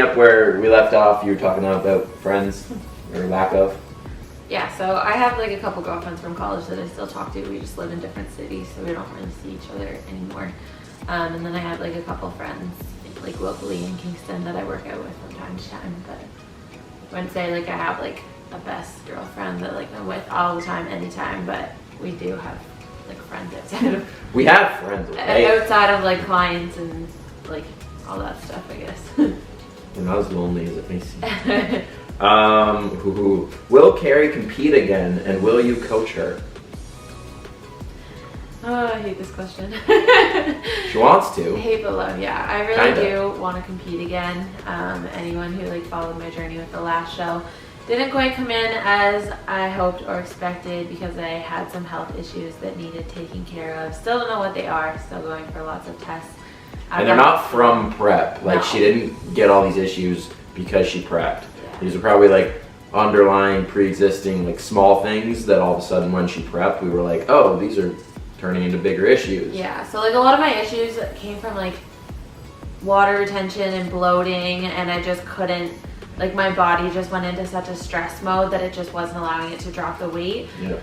Up where we left off, you were talking about friends or lack of. Yeah, so I have like a couple girlfriends from college that I still talk to. We just live in different cities, so we don't really see each other anymore. And then I have like a couple friends like locally in Kingston that I work out with from time to time. But I wouldn't say like I have like a best girlfriend that like I'm with all the time, anytime. But we do have like friends outside of We have friends, okay? outside of like clients and like all that stuff, I guess. We're not as lonely as it may seem. Will Carrie compete again, and will you coach her? Oh, I hate this question. She wants to. Hate but love, yeah. I really do want to compete again. Anyone who like followed my journey with the last show didn't quite come in as I hoped or expected because I had some health issues that needed taking care of. Still don't know what they are. Still going for lots of tests. And they're not from prep. Like, No. she didn't get all these issues because she prepped. Yeah. These are probably like underlying, pre-existing, like small things that all of a sudden when she prepped, we were like, oh, these are turning into bigger issues. Yeah, so like a lot of my issues came from like water retention and bloating, and I just couldn't, like my body just went into such a stress mode that it just wasn't allowing it to drop the weight. Yeah.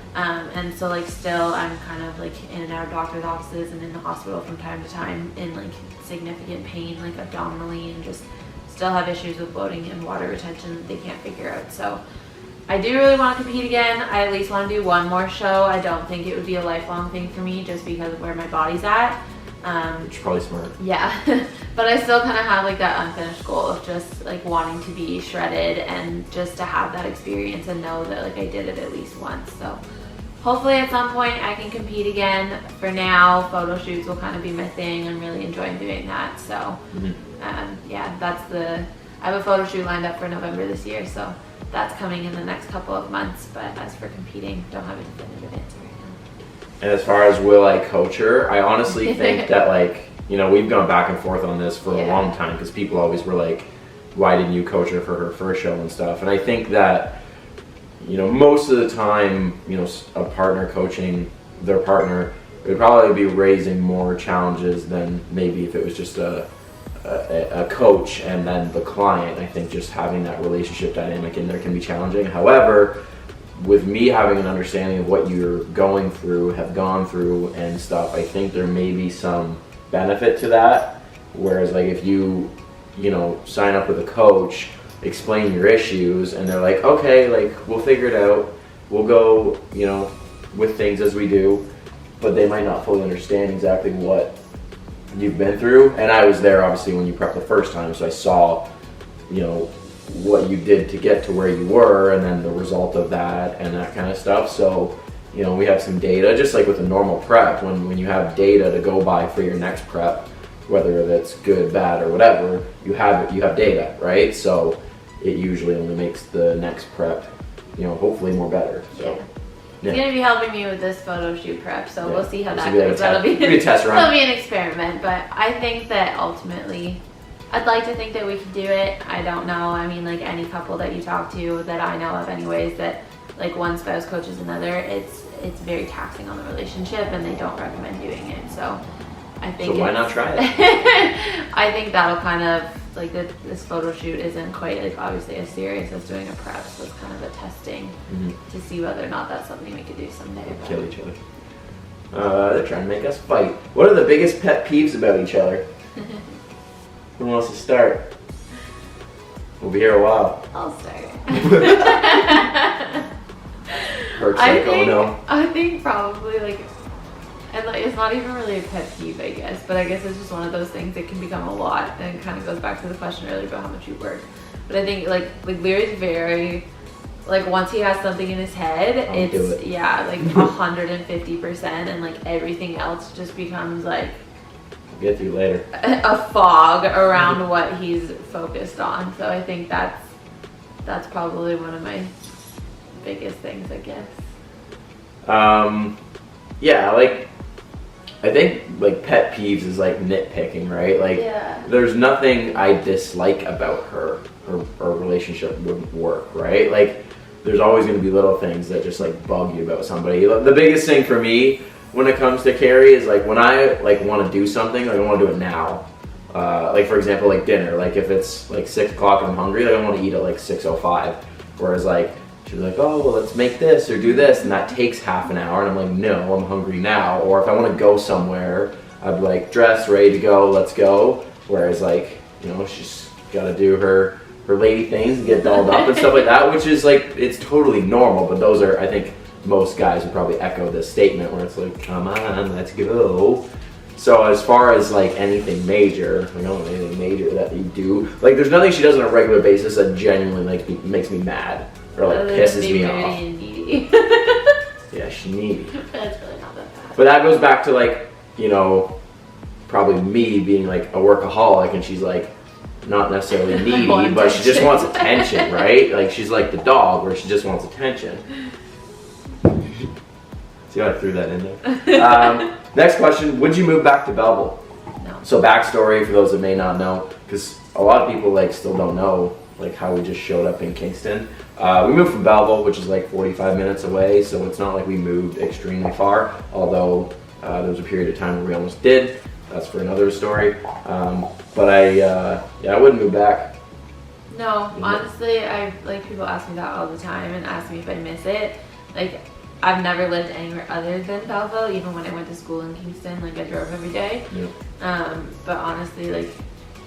And so like still I'm kind of like in and out of doctor's offices and in the hospital from time to time in like significant pain, like abdominally, and just still have issues with bloating and water retention that they can't figure out. So I do really want to compete again. I at least want to do one more show. I don't think it would be a lifelong thing for me just because of where my body's at. Which is probably smart. Yeah, but I still kind of have like that unfinished goal of just like wanting to be shredded and just to have that experience and know that like I did it at least once. So hopefully at some point I can compete again. For now, photo shoots will kind of be my thing. I'm really enjoying doing that. So yeah, I have a photo shoot lined up for November this year. So that's coming in the next couple of months. But as for competing, don't have a definitive answer right now. And as far as will I coach her, I honestly think that like, you know, we've gone back and forth on this for a long time because people always were like, why didn't you coach her for her first show and stuff? And I think that, you know, most of the time, you know, a partner coaching their partner, it would probably be raising more challenges than maybe if it was just a coach and then the client. I think just having that relationship dynamic in there can be challenging. However, with me having an understanding of what you're going through, have gone through and stuff, I think there may be some benefit to that. Whereas like if you know, sign up with a coach, explain your issues, and they're like, okay, like we'll figure it out, we'll go, you know, with things as we do, but they might not fully understand exactly what you've been through. And I was there obviously when you prepped the first time, so I saw, you know, what you did to get to where you were and then the result of that and that kind of stuff. So, you know, we have some data, just like with a normal prep, when you have data to go by for your next prep, whether that's good, bad, or whatever, you have data, right? So it usually only makes the next prep, you know, hopefully more better. So He's gonna be helping me with this photo shoot prep, so we'll see how that be goes. That'll be a test run. That'll be an experiment, but I think that ultimately, I'd like to think that we can do it. I don't know. I mean, like any couple that you talk to that I know of, anyways, that like one spouse coaches another, it's very taxing on the relationship, and they don't recommend doing it. So I think. So why not try it? I think that'll kind of like this photo shoot isn't quite like obviously as serious as doing a prep, so it's kind of a testing to see whether or not that's something we could do someday. Kill each other. They're trying to make us fight. What are the biggest pet peeves about each other? Who wants to start? We'll be here a while. I'll start. Hurts like, oh no. I think probably like, and like it's not even really a pet peeve, I guess, but I guess it's just one of those things that can become a lot, and it kind of goes back to the question earlier about how much you work. But I think like Leary's very, like once he has something in his head, it's yeah, like 150%, and like everything else just becomes like I'll get to you later. A fog around what he's focused on. So I think that's probably one of my biggest things, I guess. Yeah, like I think like pet peeves is like nitpicking, right? Like there's nothing I dislike about her. Our relationship wouldn't work, right? Like there's always going to be little things that just like bug you about somebody. The biggest thing for me when it comes to Carrie is like when I like want to do something, like I want to do it now. like for example, like dinner, like if it's like 6 o'clock and I'm hungry, like I want to eat at like 6:05. Whereas like she's like, oh, well, let's make this or do this, and that takes half an hour, and I'm like, no, I'm hungry now. Or if I want to go somewhere, I'd be like, dressed, ready to go, let's go. Whereas like, you know, she's got to do her lady things and get dolled up and stuff like that, which is like, it's totally normal. But those are, I think most guys would probably echo this statement where it's like, come on, let's go. So as far as like anything major, I don't know anything major that you do. Like there's nothing she does on a regular basis that genuinely like makes me mad or like pisses me off. And needy. Yeah, she's needy. That's really not that bad. But that goes back to like, you know, probably me being like a workaholic, and she's like not necessarily needy, but she just wants attention, right? Like she's like the dog where she just wants attention. See how I threw that in there? Next question, would you move back to Belleville? No. So backstory for those that may not know, because a lot of people like still don't know like how we just showed up in Kingston. We moved from Belleville, which is like 45 minutes away, so it's not like we moved extremely far, although there was a period of time where we almost did. That's for another story. But I wouldn't move back. No, honestly, like people ask me that all the time and ask me if I miss it. Like, I've never lived anywhere other than Belleville, even when I went to school in Kingston. Like, I drove every day. Yeah. But honestly, like,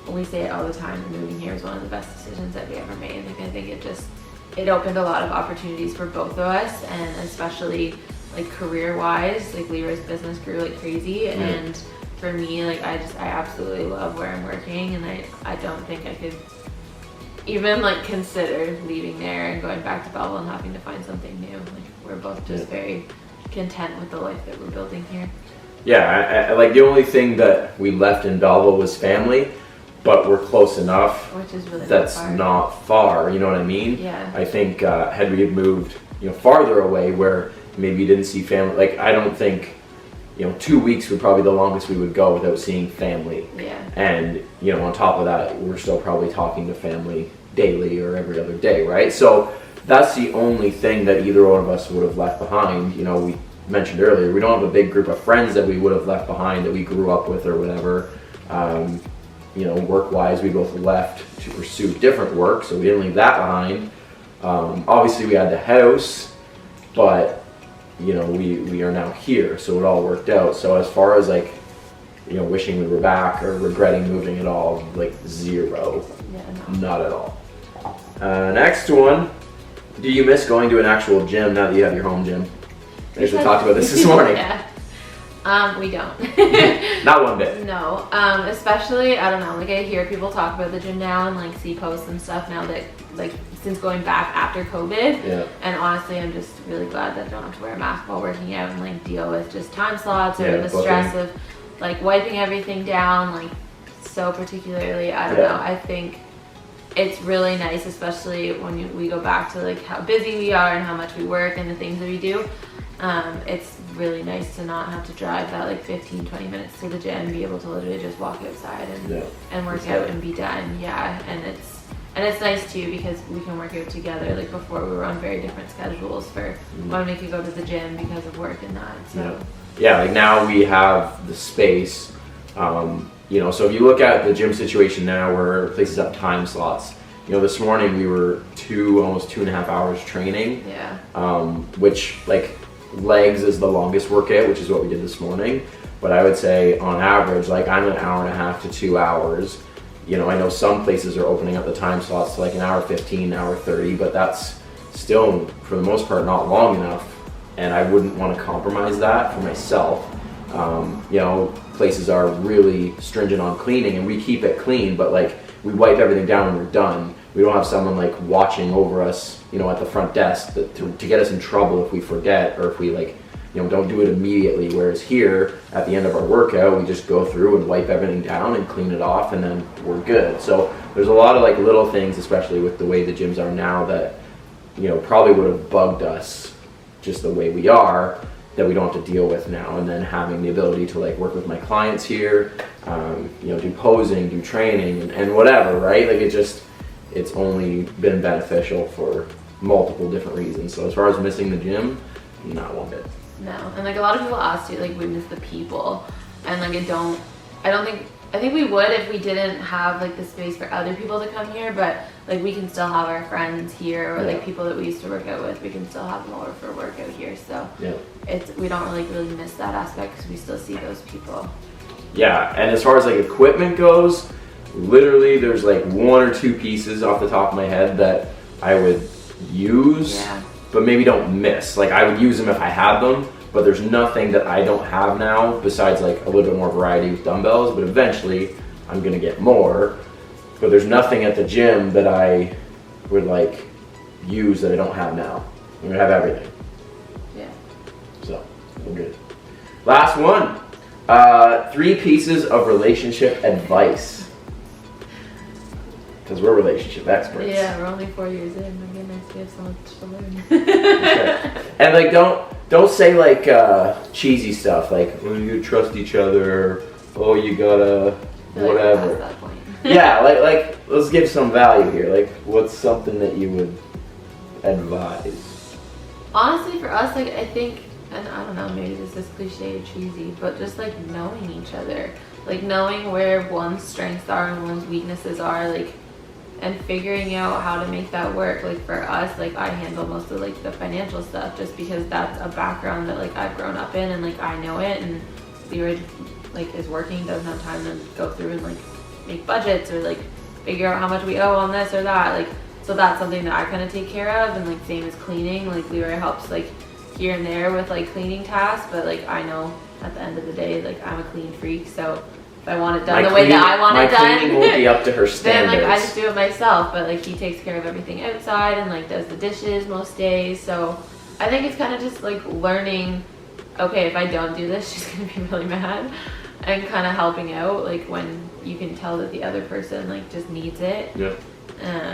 we say it all the time, moving here is one of the best decisions that we ever made. Like, I think it opened a lot of opportunities for both of us, and especially like career-wise, like Leroy's business grew like crazy, Yeah. and for me, like I absolutely love where I'm working, and I don't think I could even like consider leaving there and going back to Belleville and having to find something new. Like we're both just very content with the life that we're building here. Yeah, I like the only thing that we left in Belleville was family, but we're close enough. Which is really that's not far. You know what I mean? Yeah. I think had we moved, you know, farther away where maybe you didn't see family, like I don't think, you know, 2 weeks would probably be the longest we would go without seeing family. Yeah. And you know, on top of that, we're still probably talking to family daily or every other day, right? So that's the only thing that either one of us would have left behind. You know, we mentioned earlier, we don't have a big group of friends that we would have left behind that we grew up with or whatever. You know, work-wise, we both left to pursue different work, so we didn't leave that behind. Obviously, we had the house, but you know, we are now here, so it all worked out. So as far as like, you know, wishing we were back or regretting moving at all, like zero. Yeah, no. Not at all. Next one, do you miss going to an actual gym now that you have your home gym? I actually talked about this morning. Yeah. We don't. Not one bit. No. Especially, I don't know, like I hear people talk about the gym now and like see posts and stuff now that like since going back after COVID. Yeah. And honestly, I'm just really glad that I don't have to wear a mask while working out and like deal with just time slots or the stress of like wiping everything down, like so particularly, I don't know. I think it's really nice, especially when we go back to like how busy we are and how much we work and the things that we do. It's really nice to not have to drive that like 15-20 minutes to the gym and be able to literally just walk outside and work out and be done. Yeah, and it's nice too because we can work out together. Like before, we were on very different schedules for when we could go to the gym because of work and that. So yeah, like now we have the space. You know, so if you look at the gym situation now, where places have time slots. You know, this morning we were almost 2.5 hours training. Yeah. Which like legs is the longest workout, which is what we did this morning. But I would say on average, like I'm 1.5 hours to 2 hours. You know, I know some places are opening up the time slots to like 1:15, 1:30, but that's still for the most part not long enough. And I wouldn't want to compromise that for myself. You know, places are really stringent on cleaning and we keep it clean, but like we wipe everything down when we're done. We don't have someone like watching over us, you know, at the front desk to get us in trouble if we forget or if we like, you know, don't do it immediately. Whereas here at the end of our workout, we just go through and wipe everything down and clean it off and then we're good. So there's a lot of like little things, especially with the way the gyms are now that, you know, probably would have bugged us just the way we are that we don't have to deal with now. And then having the ability to like work with my clients here, you know, do posing, do training and whatever, right? Like it's only been beneficial for multiple different reasons. So as far as missing the gym, not one bit. No, and like a lot of people ask you, like we miss the people, and like I don't think I think we would if we didn't have like the space for other people to come here, but like we can still have our friends here or like people that we used to work out with. We can still have them over for workout here, so we don't really miss that aspect because we still see those people. Yeah, and as far as like equipment goes, literally there's like 1 or 2 pieces off the top of my head that I would use, but maybe don't miss. Like I would use them if I had them, but there's nothing that I don't have now besides like a little bit more variety with dumbbells, but eventually I'm gonna get more. But there's nothing at the gym that I would like use that I don't have now. I'm gonna have everything. Yeah. So, we're good. Last one. 3 pieces of relationship advice. Because we're relationship experts. Yeah, we're only 4 years in. My goodness, we have so much to learn. Okay. And like, don't say like cheesy stuff like, oh, you trust each other. Oh, you gotta whatever. Like that point. Yeah, like let's give some value here. Like, what's something that you would advise? Honestly, for us, like I think, and I don't know, maybe this is cliche or cheesy, but just like knowing each other, like knowing where one's strengths are and one's weaknesses are, like. And figuring out how to make that work. Like for us, like I handle most of like the financial stuff just because that's a background that like I've grown up in and like I know it, and Leroy like is working, doesn't have time to go through and like make budgets or like figure out how much we owe on this or that. Like so that's something that I kind of take care of, and like same as cleaning. Like Leroy helps like here and there with like cleaning tasks, but like I know at the end of the day like I'm a clean freak, so I want it done the way that I want it done. My cleaning won't be up to her standards. Then like I just do it myself, but like he takes care of everything outside and like does the dishes most days. So I think it's kind of just like learning, okay, if I don't do this, she's gonna be really mad, and kind of helping out like when you can tell that the other person like just needs it. Yeah.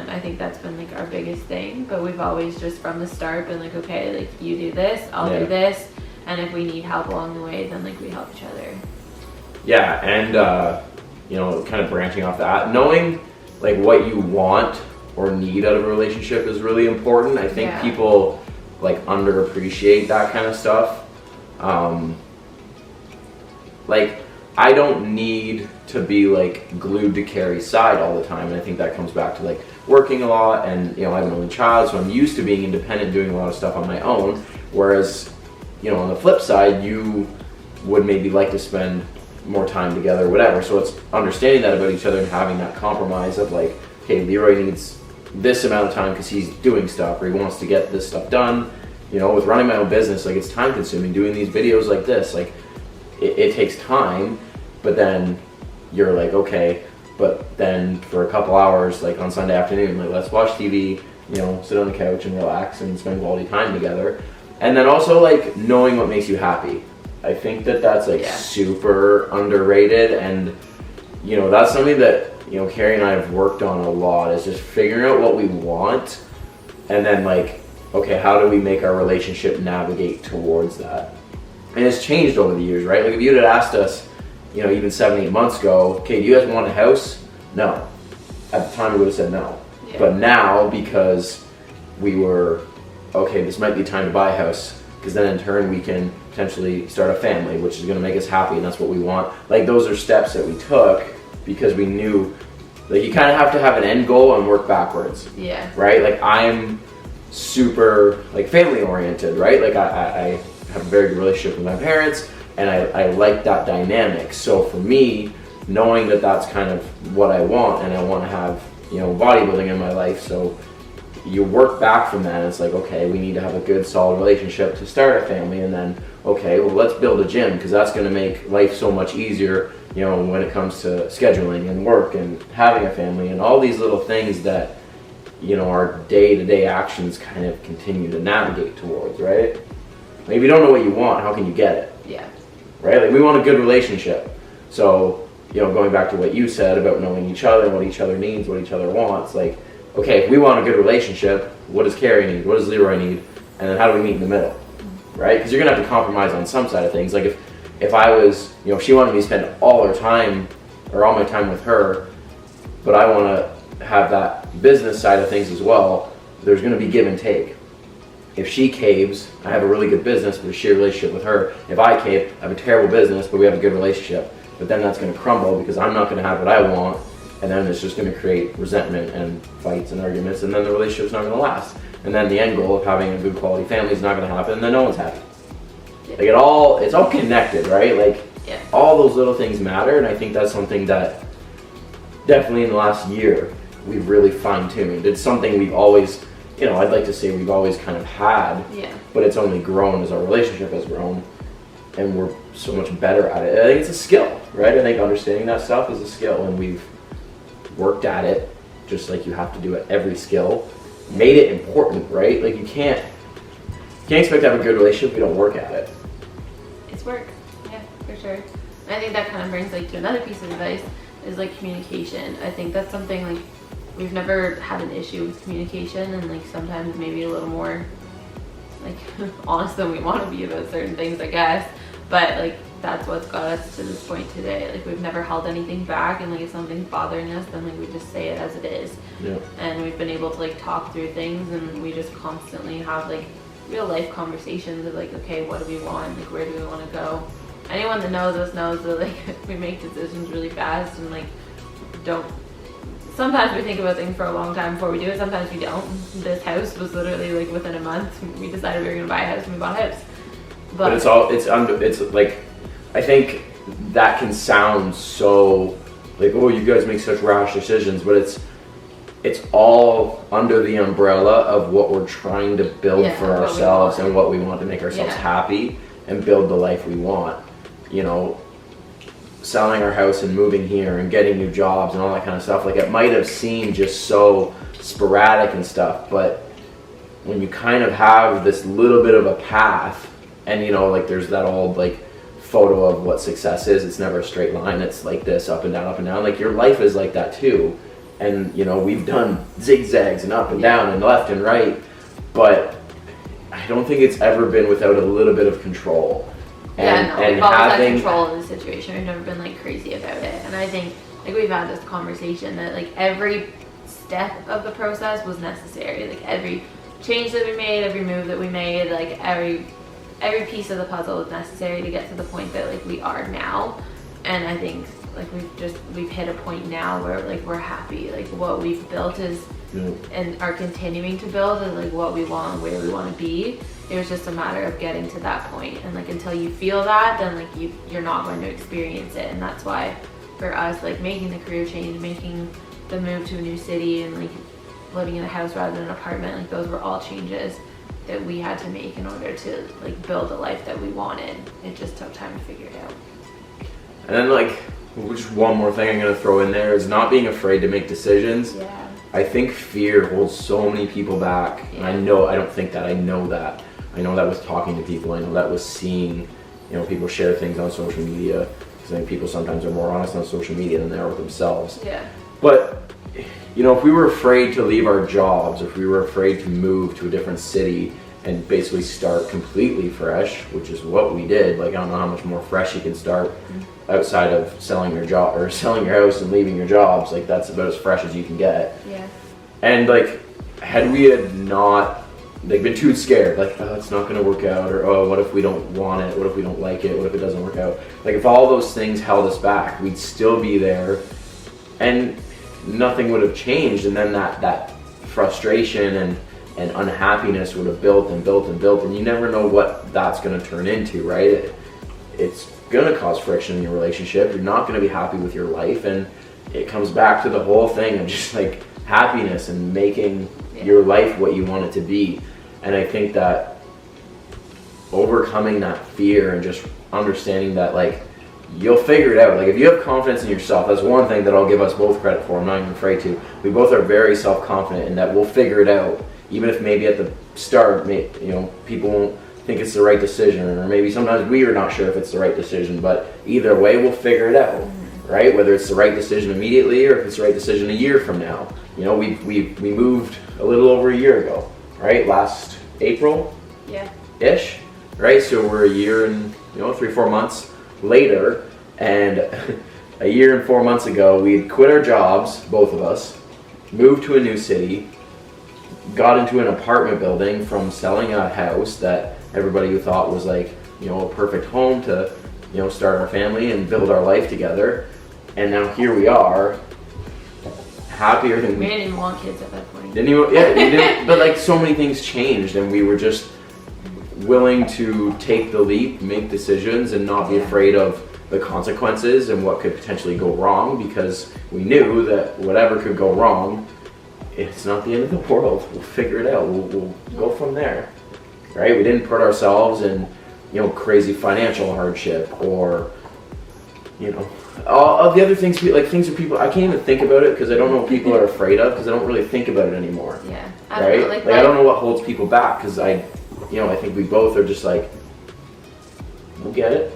I think that's been like our biggest thing, but we've always just from the start been like, okay, like you do this, I'll do this, and if we need help along the way, then like we help each other. Yeah, and you know, kind of branching off that, knowing like what you want or need out of a relationship is really important. I think people like underappreciate that kind of stuff. Like I don't need to be like glued to Carrie's side all the time, and I think that comes back to like working a lot, and you know, I have an only child, so I'm used to being independent, doing a lot of stuff on my own, whereas you know, on the flip side, you would maybe like to spend more time together, whatever. So it's understanding that about each other and having that compromise of like, okay, Leroy needs this amount of time because he's doing stuff or he wants to get this stuff done. You know, with running my own business, like it's time consuming. Doing these videos like this, like it takes time, but then you're like, okay, but then for a couple hours, like on Sunday afternoon, like let's watch TV, you know, sit on the couch and relax and spend quality time together. And then also like knowing what makes you happy. I think that that's like super underrated, and you know, that's something that, you know, Carrie and I have worked on a lot, is just figuring out what we want, and then like, okay, how do we make our relationship navigate towards that? And it's changed over the years, right? Like if you had asked us, you know, even 7-8 months ago, okay, do you guys want a house? No. At the time we would have said no. Yeah. But now, because we were, okay, this might be time to buy a house, because then in turn we can potentially start a family, which is going to make us happy, and that's what we want. Like those are steps that we took because we knew like you kind of have to have an end goal and work backwards. Yeah. Right? Like I'm super like family oriented, right? Like I have a very good relationship with my parents, and I like that dynamic. So for me, knowing that that's kind of what I want, and I want to have, you know, bodybuilding in my life, so you work back from that, and it's like, okay, we need to have a good solid relationship to start a family, and then, okay, well, let's build a gym, because that's going to make life so much easier, you know, when it comes to scheduling and work and having a family and all these little things that, you know, our day-to-day actions kind of continue to navigate towards, right? Like if you don't know what you want, how can you get it? Yeah. Right? Like we want a good relationship. So, you know, going back to what you said about knowing each other, what each other needs, what each other wants, like, okay, if we want a good relationship, what does Carrie need? What does Leroy need? And then how do we meet in the middle? Right? Because you're going to have to compromise on some side of things. Like if I was, you know, if she wanted me to spend all her time or all my time with her, but I want to have that business side of things as well, there's going to be give and take. If she caves, I have a really good business, but a shitty relationship with her. If I cave, I have a terrible business, but we have a good relationship. but then that's going to crumble because I'm not going to have what I want, and then it's just going to create resentment and fights and arguments, and then the relationship's not going to last. And then the end goal of having a good quality family is not going to happen, and then no one's happy. Like it's all connected, right? Like all those little things matter, and I think that's something that definitely in the last year we've really fine-tuned. It's something we've always, I'd like to say we've always kind of had, but it's only grown as our relationship has grown, and we're so much better at it. I think it's a skill, right? I think understanding that stuff is a skill, and we've worked at it just like you have to do at every skill. Made it important, right? Like you can't expect to have a good relationship if you don't work at it. It's work, yeah, for sure. And I think that kind of brings to another piece of advice is communication. I think that's something we've never had an issue with communication, and sometimes maybe a little more honest than we want to be about certain things, I guess. But that's what's got us to this point today. We've never held anything back, and if something's bothering us, then we just say it as it is. Yeah. And we've been able to talk through things, and we just constantly have real life conversations of okay, what do we want? Where do we want to go? Anyone that knows us knows that we make decisions really fast, and don't. Sometimes we think about things for a long time before we do it. Sometimes we don't. This house was literally within a month. We decided we were going to buy a house, and we bought a house. But I think that can sound so oh, you guys make such rash decisions, but it's all under the umbrella of what we're trying to build for ourselves and what we want to make ourselves happy and build the life we want. Selling our house and moving here and getting new jobs and all that kind of stuff. It might have seemed just so sporadic and stuff, but when you kind of have this little bit of a path, and there's that old photo of what success is. It's never a straight line. It's this, up and down, up and down. Your life is like that too. And we've done zigzags and up and down and left and right, but I don't think it's ever been without a little bit of control. We've always had control of the situation. We've never been crazy about it. And I think we've had this conversation that every step of the process was necessary. Every change that we made, every move that we made, every piece of the puzzle was necessary to get to the point that we are now. And I think we've hit a point now where we're happy. What we've built is and are continuing to build is what we want and where we want to be. It was just a matter of getting to that point, and until you feel that, then you're not going to experience it. And that's why for us making the career change, making the move to a new city, and living in a house rather than an apartment, those were all changes that we had to make in order to build the life that we wanted. It just took time to figure it out. And then just one more thing I'm going to throw in there is not being afraid to make decisions. Yeah. I think fear holds so many people back. And I know that with talking to people. I know that with seeing people share things on social media, because I think people sometimes are more honest on social media than they are with themselves. Yeah. But if we were afraid to leave our jobs, if we were afraid to move to a different city and basically start completely fresh, which is what we did. I don't know how much more fresh you can start outside of selling your job or selling your house and leaving your jobs. That's about as fresh as you can get. Yeah. And had we not been too scared, oh, it's not going to work out, or oh, what if we don't want it? What if we don't like it? What if it doesn't work out? If all those things held us back, we'd still be there, and nothing would have changed. And then that frustration and unhappiness would have built and built and built, and you never know what that's going to turn into, right? It's going to cause friction in your relationship. You're not going to be happy with your life, and it comes back to the whole thing of just happiness and making your life what you want it to be. And I think that overcoming that fear and just understanding that you'll figure it out. If you have confidence in yourself, that's one thing that I'll give us both credit for. I'm not even afraid to. We both are very self-confident in that we'll figure it out, even if maybe at the start, people won't think it's the right decision, or maybe sometimes we are not sure if it's the right decision. But either way, we'll figure it out, right? Whether it's the right decision immediately or if it's the right decision a year from now. We moved a little over a year ago, right? Last April, ish, right? So we're a year and 3-4 months later, and a year and 4 months ago, we had quit our jobs, both of us, moved to a new city, got into an apartment building from selling a house that everybody thought was a perfect home to you know, start our family and build our life together. And now here we are, happier than We didn't even want kids at that point. Didn't even, yeah, we didn't, but like so many things changed, and we were just willing to take the leap, make decisions, and not be afraid of the consequences and what could potentially go wrong, because we knew that whatever could go wrong, it's not the end of the world. We'll figure it out. We'll go from there, right? We didn't put ourselves in, you know, crazy financial hardship, or, you know, all of the other things, like things that people, I can't even think about it because I don't know what people are afraid of, because I don't really think about it anymore. Yeah. Right? Know, like I don't know what holds people back, because I think we both are just like, we'll get it.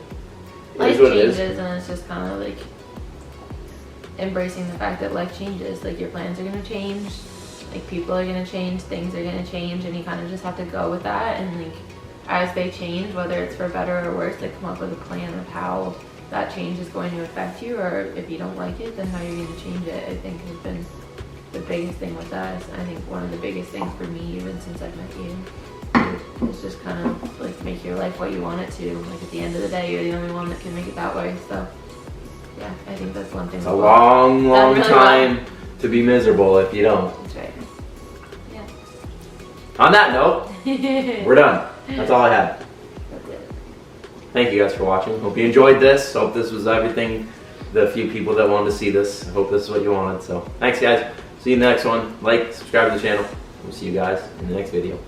Life It is what it changes, is. and it's just kind of like embracing the fact that life changes. Like your plans are gonna change, like people are gonna change, things are gonna change, and you kind of just have to go with that. And like as they change, whether it's for better or worse, they come up with a plan of how that change is going to affect you, or if you don't like it, then how you're going to change it. I think has been the biggest thing with us. I think one of the biggest things for me, even since I've met you, is just kind of like make your life what you want it to. Like at the end of the day, you're the only one that can make it that way. So yeah, I think that's one thing. It's a long time to be miserable if you don't. That's right. Yeah. On that note, we're done. That's all I had. That's it. Thank you guys for watching. Hope you enjoyed this. Hope this was everything. The few people that wanted to see this, I hope this is what you wanted. So thanks guys. See you in the next one. Like, subscribe to the channel. We'll see you guys in the next video.